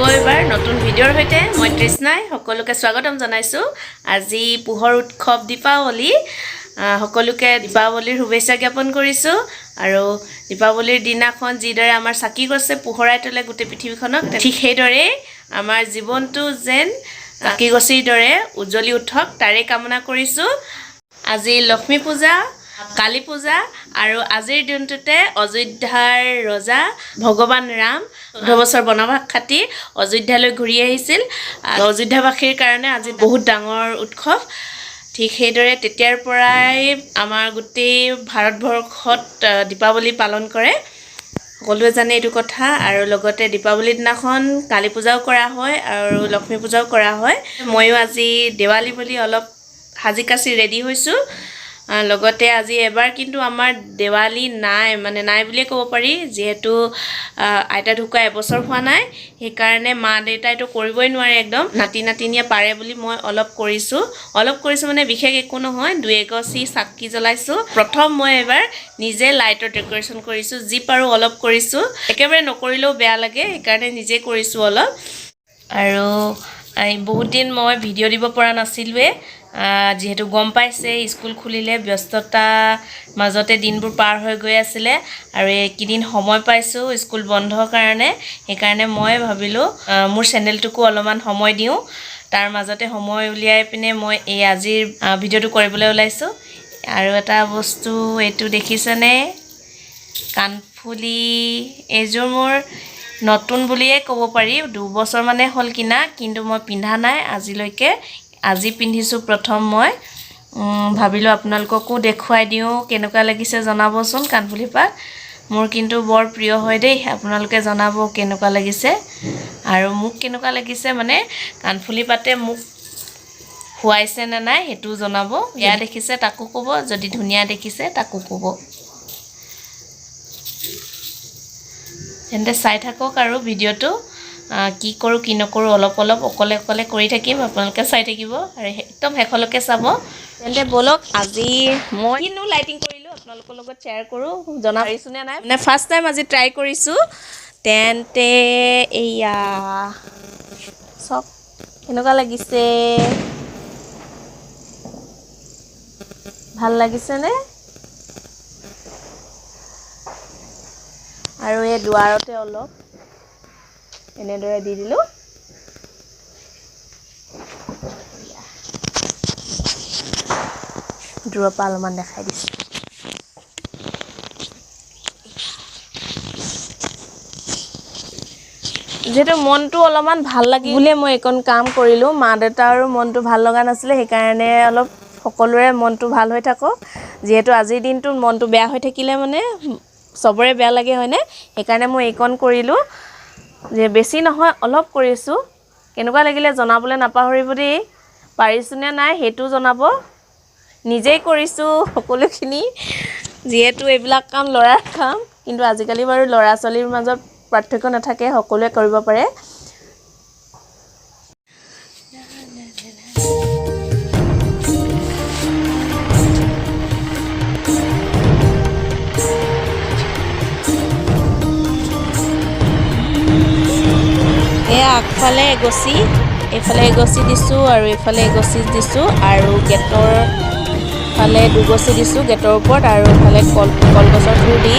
আকৌ এবাৰ নতুন ভিডিঅ'ৰ সৈতে মই তৃষ্ণাই সকলোকে স্বাগতম জনাইছোঁ। আজি পোহৰ উৎসৱ দীপাৱলী, সকলোকে দীপাৱলীৰ শুভেচ্ছা জ্ঞাপন কৰিছোঁ। আৰু দীপাৱলীৰ দিনাখন যিদৰে আমাৰ চাকি গছে পোহৰাই তোলে গোটেই পৃথিৱীখনক, ঠিক সেইদৰে আমাৰ জীৱনটো যেন চাকি গছিৰ দৰে উজ্জ্বলি উঠক তাৰে কামনা কৰিছোঁ। আজি লক্ষ্মী পূজা, কালী পূজা আৰু আজিৰ দিনটোতে অযোধ্যাৰ ৰজা ভগৱান ৰাম 14 বছৰ বনবাস খাটি অযোধ্যালৈ ঘূৰি আহিছিল। অযোধ্যাবাসীৰ কাৰণে আজি বহুত ডাঙৰ উৎসৱ। ঠিক সেইদৰে তেতিয়াৰ পৰাই আমাৰ গোটেই ভাৰতবৰ্ষত দীপাৱলী পালন কৰে, সকলোৱে জানে এইটো কথা। আৰু লগতে দীপাৱলীৰ দিনাখন কালী পূজাও কৰা হয় আৰু লক্ষ্মী পূজাও কৰা হয়। ময়ো আজি দেৱালী বুলি অলপ সাজি কাচি ৰেডি হৈছোঁ। লগতে আজি এবাৰ কিন্তু আমাৰ দেৱালী নাই বুলিয়ে ক'ব পাৰি, যিহেতু আইতা ঢুকুৱা এবছৰ হোৱা নাই। সেইকাৰণে মা দেউতাইতো কৰিবই নোৱাৰে, একদম নাতি নাতিনীয়ে পাৰে বুলি মই অলপ কৰিছোঁ মানে বিশেষ একো নহয়, 2 এগছি চাকি জ্বলাইছোঁ। প্ৰথম মই এবাৰ নিজে লাইটৰ ডেক'ৰেশ্যন কৰিছোঁ, যি পাৰোঁ অলপ কৰিছোঁ, একেবাৰে নকৰিলেও বেয়া লাগে, সেইকাৰণে নিজে কৰিছোঁ অলপ। আৰু বহুত দিন মই ভিডিঅ' দিব পৰা নাছিলোঁৱে, যিহেতু গম পাইছে স্কুল খুলিলে, ব্যস্ততা মাজতে দিনবোৰ পাৰ হৈ গৈ আছিলে। আৰু এইকেইদিন সময় পাইছোঁ স্কুল বন্ধৰ কাৰণে, সেইকাৰণে মই ভাবিলোঁ মোৰ চেনেলটোকো অলপমান সময় দিওঁ। তাৰ মাজতে সময় উলিয়াই পিনে মই এই আজিৰ ভিডিঅ'টো কৰিবলৈ ওলাইছোঁ। আৰু এটা বস্তু এইটো দেখিছেনে, কাণফুলি। এইযোৰ মোৰ নতুন বুলিয়ে ক'ব পাৰি, 2 বছৰ মানে হ'ল কিনা, কিন্তু মই পিন্ধা নাই আজিলৈকে। আজি পিন্ধিছোঁ প্ৰথম মই। ভাবিলোঁ আপোনালোককো দেখুৱাই দিওঁ, কেনেকুৱা লাগিছে জনাবচোন কাণফুলি পাত। মোৰ কিন্তু বৰ প্ৰিয় হয় দেই, আপোনালোকে জনাব কেনেকুৱা লাগিছে। আৰু মোক কেনেকুৱা লাগিছে মানে কাণফুলি পাতে মোক খুৱাইছে নে নাই সেইটোও জনাব। বেয়া দেখিছে তাকো ক'ব, যদি ধুনীয়া দেখিছে তাকো ক'ব। তেন্তে চাই থাকক আৰু ভিডিঅ'টো, কি কৰোঁ কি নকৰোঁ অলপ অকলে কৰি থাকিম, আপোনালোকে চাই থাকিব আৰু একদম শেষলৈকে চাব। তেন্তে ব'লক আজি মই কিনো লাইটিং কৰিলোঁ আপোনালোকৰ লগত শ্বেয়াৰ কৰোঁ, জনাইছোঁনে নাই। মানে ফাৰ্ষ্ট টাইম আজি ট্ৰাই কৰিছোঁ। তেন্তে এয়া চব কেনেকুৱা লাগিছে, ভাল লাগিছেনে? আৰু এই দুৱাৰতে অলপ এনেদৰে দি দিলোঁ। দূৰৰ পৰা অলপমান দেখাই দিছোঁ। যিহেতু মনটো অলপমান ভাল লাগি বুলিয়ে মই এইকণ কাম কৰিলোঁ। মা দেউতাৰো মনটো ভাল লগা নাছিলে, সেইকাৰণে অলপ সকলোৰে মনটো ভাল হৈ থাকক। যিহেতু আজিৰ দিনটোত মনটো বেয়া হৈ থাকিলে মানে চবৰে বেয়া লাগে হয়নে, সেইকাৰণে মই এইকণ কৰিলোঁ। যে বেছি নহয় অলপ কৰিছোঁ, কেনেকুৱা লাগিলে জনাবলৈ নাপাহৰিব দেই। পাৰিছোঁনে নাই সেইটো জনাব। নিজেই কৰিছোঁ সকলোখিনি, যিহেতু এইবিলাক কাম ল'ৰাৰ কাম, কিন্তু আজিকালি বাৰু ল'ৰা ছোৱালীৰ মাজত পাৰ্থক্য নাথাকে, সকলোৱে কৰিব পাৰে। এয়া আগফালে এগছি, এইফালে এগছি দিছোঁ আৰু এইফালে এগছি দিছোঁ, আৰু গেটৰ ফালে 2 গছি দিছোঁ গেটৰ ওপৰত, আৰু এইফালে কলগছৰ থোৰ দি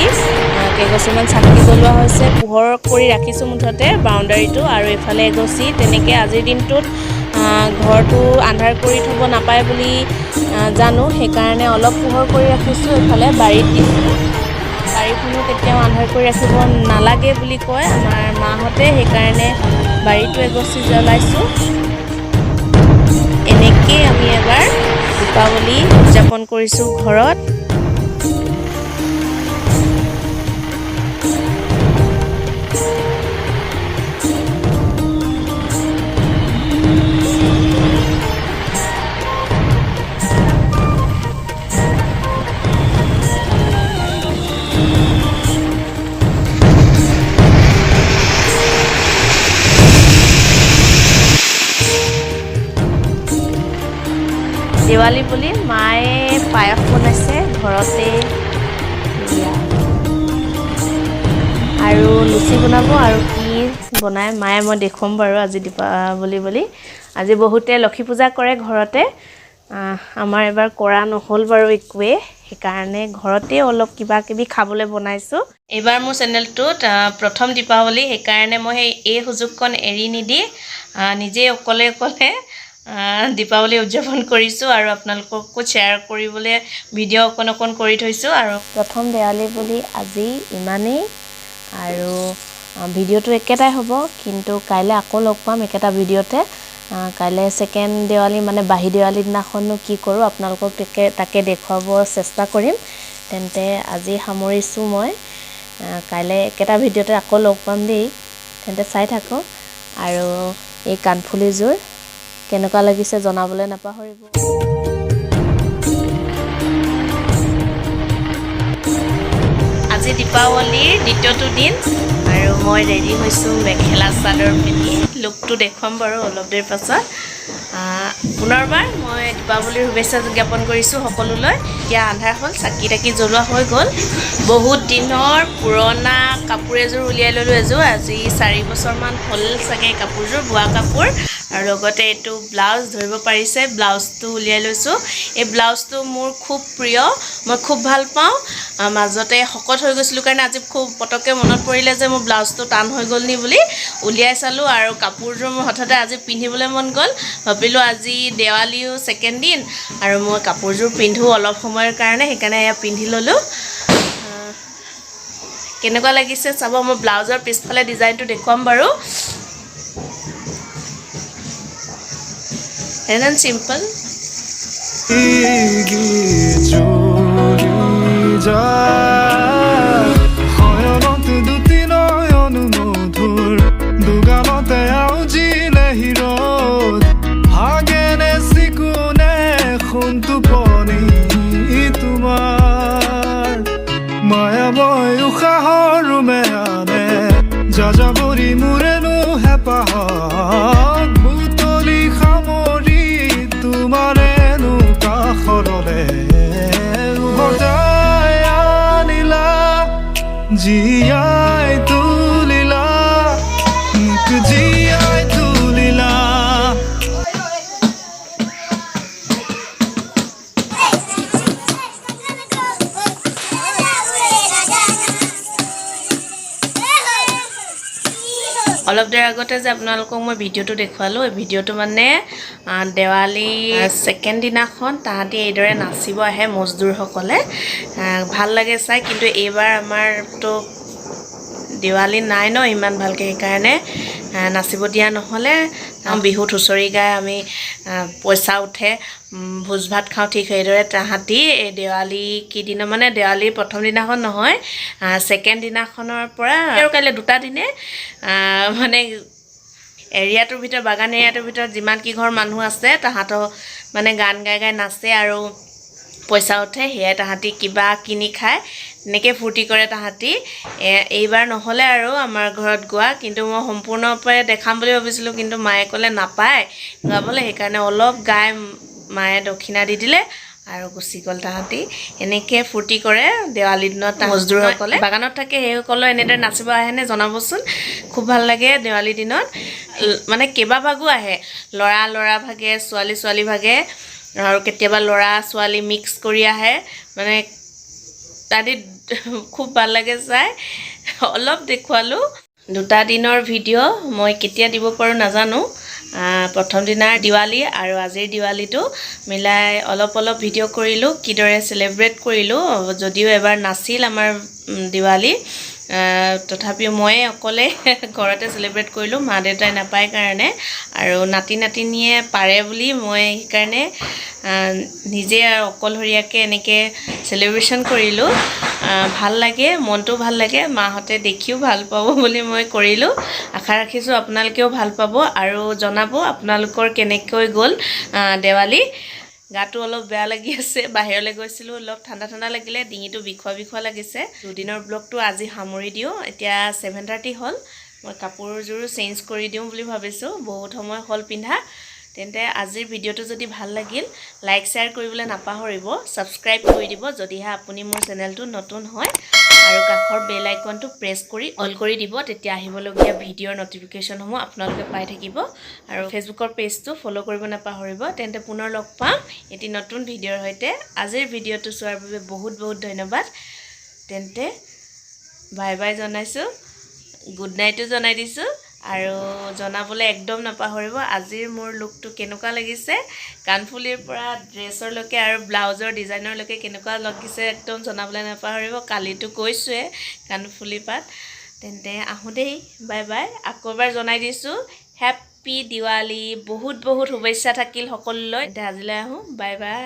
কেইগছিমান চাকি জ্বলোৱা হৈছে। পোহৰ কৰি ৰাখিছোঁ মুঠতে বাউণ্ডাৰীটো, আৰু এইফালে এগছি। তেনেকৈ আজিৰ দিনটোত ঘৰটো আন্ধাৰ কৰি থ'ব নাপায় বুলি জানো, সেইকাৰণে অলপ পোহৰ কৰি ৰাখিছোঁ। এইফালে বাৰীত দিছোঁ, বাৰীখনো কেতিয়াও আন্ধাৰ কৰি ৰাখিব নালাগে বুলি কয় আমাৰ মাহঁতে, সেইকাৰণে বাৰীটো এগছি জ্বলাইছোঁ। এনেকেই আমি এবাৰ দীপাৱলী উদযাপন কৰিছোঁ ঘৰত। দেৱালী বুলি মায়ে পায়স বনাইছে ঘৰতে, আৰু লুচি বনাব, আৰু কি বনাই মায়ে মই দেখুৱাম বাৰু আজি দীপাৱলী বুলি আজি বহুতে লক্ষী পূজা কৰে ঘৰতে আমাৰ এবাৰ কৰা নহ'ল বাৰু একোৱে সেইকাৰণে ঘৰতে অলপ কিবা কিবি খাবলৈ বনাইছোঁ এইবাৰ মোৰ চেনেলটোত প্ৰথম দীপাৱলী সেইকাৰণে মই এই সুযোগকণ এৰি নিদি নিজে অকলে দীপাৱলী উদযাপন কৰিছোঁ আৰু আপোনালোককো শ্বেয়াৰ কৰিবলৈ ভিডিঅ' অকণ কৰি থৈছোঁ আৰু প্ৰথম দেৱালী বুলি আজি ইমানেই আৰু ভিডিঅ'টো একেটাই হ'ব কিন্তু কাইলৈ আকৌ লগ পাম একেটা ভিডিঅ'তে কাইলৈ ছেকেণ্ড দেৱালী মানে বাহি দেৱালীৰ দিনাখনো কি কৰোঁ আপোনালোকক তাকে দেখুৱাব চেষ্টা কৰিম তেন্তে আজি সামৰিছোঁ মই কাইলৈ একেটা ভিডিঅ'তে আকৌ লগ পাম দেই তেন্তে চাই থাকোঁ আৰু এই কাণফুলিযোৰ কেনেকুৱা লাগিছে জনাবলৈ নাপাহৰিব আজি দীপাৱলীৰ দ্বিতীয়টো দিন আৰু মই ৰেডি হৈছোঁ মেখেলা চাদৰ পিন্ধি লুকটো দেখুৱাম বাৰু অলপ দেৰি পাছত পুনৰবাৰ মই দীপাৱলীৰ শুভেচ্ছা জ্ঞাপন কৰিছোঁ সকলোলৈ এতিয়া আন্ধাৰ হ'ল চাকি তাকি জ্বলোৱা হৈ গ'ল বহুত দিনৰ পুৰণা কাপোৰ এযোৰ উলিয়াই ল'লোঁ এযোৰ আজি 4 বছৰমান হ'ল চাগে কাপোৰযোৰ বোৱা কাপোৰ আৰু লগতে এইটো ব্লাউজ ধৰিব পাৰিছে ব্লাউজটো উলিয়াই লৈছোঁ এই ব্লাউজটো মোৰ খুব প্ৰিয় মই খুব ভাল পাওঁ মাজতে শকত হৈ গৈছিলোঁ কাৰণে আজি খুব পটককৈ মনত পৰিলে যে মোৰ ব্লাউজটো টান হৈ গ'ল নি বুলি উলিয়াই চালোঁ আৰু কাপোৰযোৰ মোৰ হঠাতে আজি পিন্ধিবলৈ মন গ'ল ভাবিলোঁ আজি দেৱালীও ছেকেণ্ড দিন আৰু মই কাপোৰযোৰ পিন্ধোঁ অলপ সময়ৰ কাৰণে সেইকাৰণে এয়া পিন্ধি ল'লোঁ কেনেকুৱা লাগিছে চাব মই ব্লাউজৰ পিছফালে ডিজাইনটো দেখুৱাম বাৰু এন চিম্পল মায়াময় উশাহৰ মেয়ানে যাযাবৰী মোৰেনো হেঁপাহক বুটলি সামৰি তোমাৰেনো কাষৰলে বজাই আনিলা জীয়াই তুলিলা মোক জীয়াই তুলিলা অলপ দেৰ আগতে যে আপোনালোকক মই ভিডিঅ'টো দেখুৱালোঁ এই ভিডিঅ'টো মানে দেৱালী ছেকেণ্ড দিনাখন তাহাঁতি এইদৰে নাচিব আহে মজদুৰসকলে ভাল লাগে চাই কিন্তু এইবাৰ আমাৰতো দেৱালী নাই ন ইমান ভালকৈ সেইকাৰণে নাচিব দিয়া নহ'লে বিহুত হুঁচৰি গাই আমি পইচা উঠে ভোজ ভাত খাওঁ ঠিক সেইদৰে তাহাঁতি এই দেৱালী কেইদিনা মানে দেৱালীৰ প্ৰথম দিনাখন নহয় ছেকেণ্ড দিনাখনৰ পৰা আৰু কাইলৈ দুটা দিনে মানে এৰিয়াটোৰ ভিতৰত বাগান এৰিয়াটোৰ ভিতৰত যিমান কি ঘৰ মানুহ আছে তাহাঁতৰ মানে গান গাই গাই নাচে আৰু পইচা উঠে সেয়াই তাহাঁতি কিবা কিনি খায় এনেকৈ ফূৰ্তি কৰে তাহাঁতি এইবাৰ নহ'লে আৰু আমাৰ ঘৰত গোৱা কিন্তু মই সম্পূৰ্ণৰূপে দেখাম বুলি ভাবিছিলোঁ কিন্তু মায়ে ক'লে নাপায় গাবলৈ সেইকাৰণে অলপ গাই মায়ে দক্ষিণা দি দিলে আৰু গুচি গ'ল তাহাঁতি এনেকৈ ফূৰ্তি কৰে দেৱালীৰ দিনত মজদুৰসকলে বাগানত থাকে সেইসকলে এনেদৰে নাচিব আহেনে জনাবচোন খুব ভাল লাগে দেৱালীৰ দিনত মানে কেইবাভাগো আহে ল'ৰা ভাগে ছোৱালী ভাগে আৰু কেতিয়াবা ল'ৰা ছোৱালী মিক্স কৰি আহে মানে তাহাঁতি খুব ভাল লাগে চাই অলপ দেখুৱালোঁ দুটা দিনৰ ভিডিঅ' মই কেতিয়া দিব পাৰোঁ নাজানো প্ৰথম দিনাৰ দিৱালী আৰু আজিৰ দিৱালীটো মিলাই অলপ ভিডিঅ' কৰিলোঁ কিদৰে চেলিব্ৰেট কৰিলোঁ যদিও এবাৰ নাছিল আমাৰ দিৱালী তথাপিও মই অকলে ঘৰতে চেলিব্ৰেট কৰিলোঁ মা দেউতাই নাপায় কাৰণে আৰু নাতি নাতিনীয়ে পাৰে বুলি মই সেইকাৰণে নিজে অকলশৰীয়াকৈ এনেকৈ চেলিব্ৰেশ্যন কৰিলোঁ ভাল লাগে মনটো ভাল লাগে মাহঁতে দেখিও ভাল পাব বুলি মই কৰিলোঁ আশা ৰাখিছোঁ আপোনালোকেও ভাল পাব আৰু জনাব আপোনালোকৰ কেনেকৈ গ'ল দেৱালী গাটো অলপ বেয়া লাগি আছে বাহিৰলৈ গৈছিলোঁ অলপ ঠাণ্ডা লাগিলে ডিঙিটো বিষোৱা লাগিছে দুদিনৰ ব্লগটো আজি সামৰি দিওঁ এতিয়া 7:30 হ'ল মই কাপোৰযোৰো চেঞ্জ কৰি দিওঁ বুলি ভাবিছোঁ বহুত সময় হ'ল পিন্ধা তেন্তে আজিৰ ভিডিঅ'টো যদি ভাল লাগিল লাইক শ্বেয়াৰ কৰিবলৈ নাপাহৰিব ছাবস্ক্ৰাইব কৰি দিব যদিহে আপুনি মোৰ চেনেলটো নতুন হয় আৰু কাষৰ বেল আইকনটো প্ৰেছ কৰি অল কৰি দিব তেতিয়া আহিবলগীয়া ভিডিঅ'ৰ নটিফিকেশ্যনসমূহ আপোনালোকে পাই থাকিব আৰু ফেচবুকৰ পেজটো ফ'ল' কৰিব নাপাহৰিব তেন্তে পুনৰ লগ পাম এটি নতুন ভিডিঅ'ৰ সৈতে আজিৰ ভিডিঅ'টো চোৱাৰ বাবে বহুত বহুত ধন্যবাদ তেন্তে বাই বাই জনাইছোঁ গুড নাইটো জনাই দিছোঁ আৰু জনাবলৈ একদম নাপাহৰিব আজিৰ মোৰ লুকটো কেনেকুৱা লাগিছে কাণফুলিৰ পৰা ড্ৰেছৰলৈকে আৰু ব্লাউজৰ ডিজাইনৰলৈকে কেনেকুৱা লাগিছে একদম জনাবলৈ নাপাহৰিব কালিতো কৈছোঁৱে কাণফুলি পাত তেন্তে আহোঁ দেই বাই বাই আকৌ এবাৰ জনাই দিছোঁ হেপ্পী দিৱালী বহুত বহুত শুভেচ্ছা থাকিল সকলোলৈ আজিলৈ আহোঁ বাই বাই